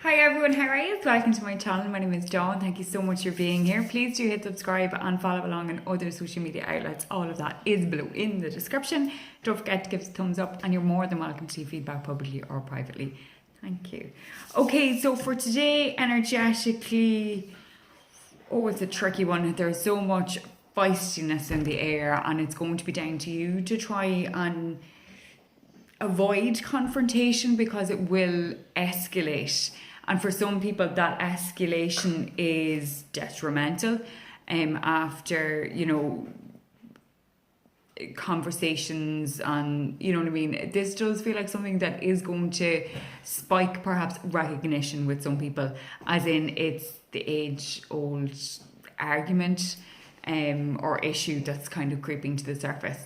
Hi everyone, how are you? Welcome to my channel. My name is Dawn. Thank you so much for being here. Please do hit subscribe and follow along on other social media outlets. All of that is below in the description. Don't forget to give us a thumbs up, and you're more than welcome to leave feedback publicly or privately. Thank you. Okay, so for today, energetically, it's a tricky one. There's so much feistiness in the air, and it's going to be down to you to try and avoid confrontation because it will escalate. And for some people, that escalation is detrimental. After, conversations, and you know what I mean, this does feel like something that is going to spike perhaps recognition with some people, as in it's the age-old argument or issue that's kind of creeping to the surface.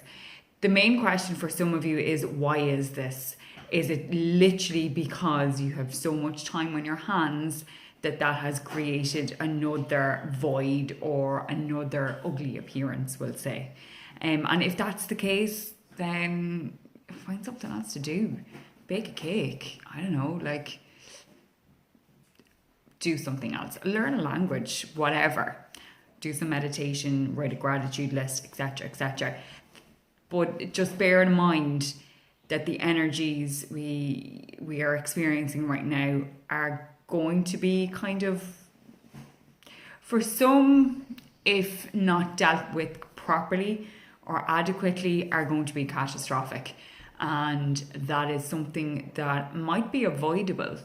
The main question for some of you is, why is this? Is it literally because you have so much time on your hands that has created another void or another ugly appearance, we'll say? And if that's the case, then find something else to do. Bake a cake. I don't know, do something else. Learn a language, whatever. Do some meditation, write a gratitude list, etc., etc. But just bear in mind that the energies we are experiencing right now are going to be kind of, for some, if not dealt with properly or adequately, are going to be catastrophic. And that is something that might be avoidable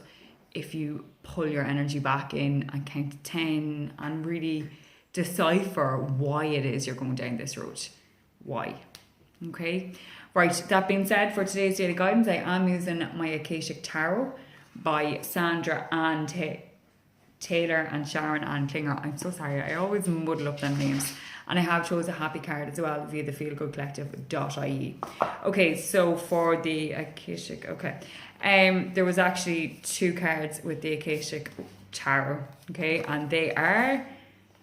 if you pull your energy back in and count to 10 and really decipher why it is you're going down this road. Why? Okay, right, that being said, for today's daily guidance, I am using my Akashic Tarot by Sandra Ann Taylor and Sharon Ann Klinger. I'm so sorry, I always muddle up them names. And I have chose a happy card as well via the feelgoodcollective.ie. Okay, so for the Akashic, there was actually two cards with the Akashic Tarot, okay, and they are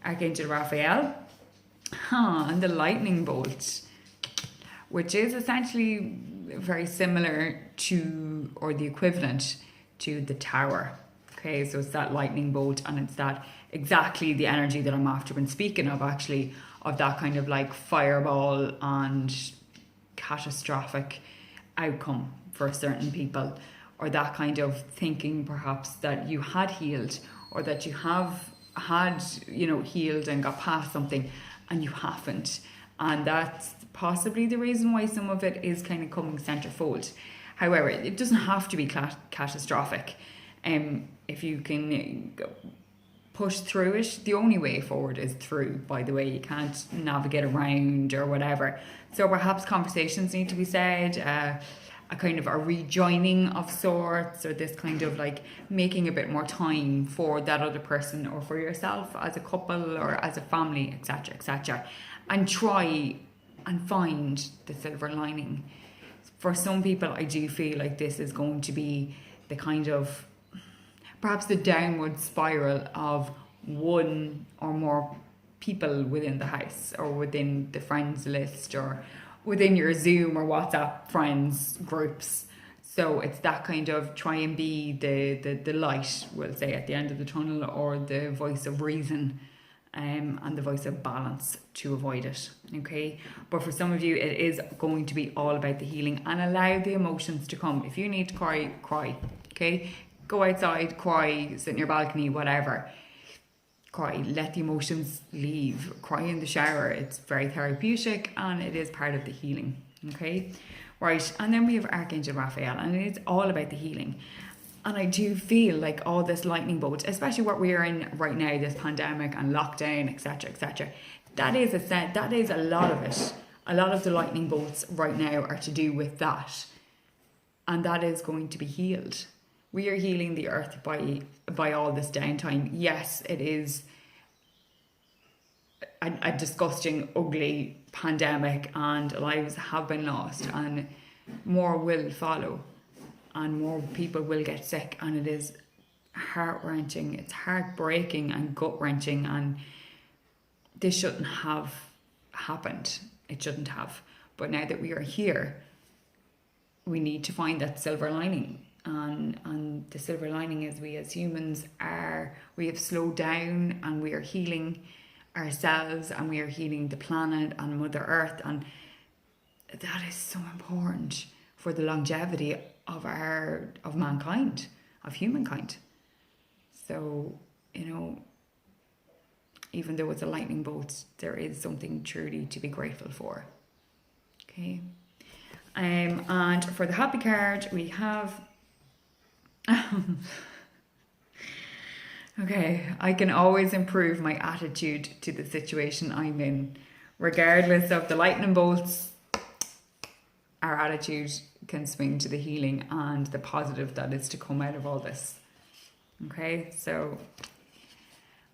Archangel Raphael and the Lightning Bolt, which is essentially very similar to, or the equivalent to, the Tower. Okay, so it's that lightning bolt, and it's that exactly the energy that I'm after been speaking of, actually, of that kind of like fireball and catastrophic outcome for certain people, or that kind of thinking perhaps that you had healed, or that you have had, healed and got past something, and you haven't. And that's possibly the reason why some of it is kind of coming centerfold. However, it doesn't have to be catastrophic. If you can push through it, the only way forward is through, by the way. You can't navigate around or whatever. So perhaps conversations need to be said, a kind of a rejoining of sorts, or this kind of like making a bit more time for that other person, or for yourself as a couple or as a family, etc., etc. And try and find the silver lining. For some people, I do feel like this is going to be the kind of, perhaps the downward spiral of one or more people within the house, or within the friends list, or within your Zoom or WhatsApp friends groups. So it's that kind of try and be the light, we'll say, at the end of the tunnel, or the voice of reason, and the voice of balance, to avoid it. Okay, but for some of you, it is going to be all about the healing, and allow the emotions to come. If you need to cry, cry. Okay, go outside, cry, sit in your balcony, whatever. Cry, let the emotions leave. Cry in the shower. It's very therapeutic, and it is part of the healing. Okay, right, and then we have Archangel Raphael, and it is all about the healing. And I do feel like all this lightning bolt, especially what we are in right now, this pandemic and lockdown, etc., etc., that is a lot of it. A lot of the lightning bolts right now are to do with that, and that is going to be healed. We are healing the earth by all this downtime. Yes, it is a disgusting, ugly pandemic, and lives have been lost, and more will follow, and more people will get sick, and it is heart-wrenching, it's heartbreaking and gut-wrenching, and this shouldn't have happened. It shouldn't have. But now that we are here, we need to find that silver lining. And the silver lining is we as humans we have slowed down, and we are healing ourselves, and we are healing the planet and Mother Earth, and that is so important for the longevity of mankind, of humankind. So, even though it's a lightning bolt, there is something truly to be grateful for. Okay. And for the happy card, we have okay, I can always improve my attitude to the situation I'm in. Regardless of the lightning bolts, our attitude can swing to the healing and the positive that is to come out of all this. Okay, so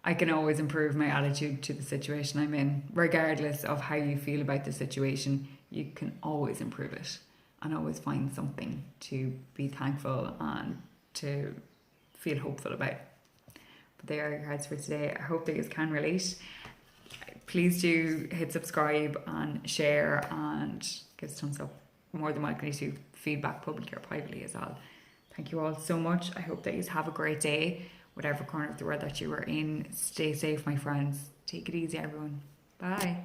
I can always improve my attitude to the situation I'm in. Regardless of how you feel about the situation, you can always improve it and always find something to be thankful and to feel hopeful about. But there are your cards for today. I hope that you can relate. Please do hit subscribe and share and give us a thumbs up. More than likely to feedback publicly or privately as well. Thank you all so much. I hope that you have a great day, whatever corner of the world that you are in. Stay safe, my friends. Take it easy, everyone. Bye.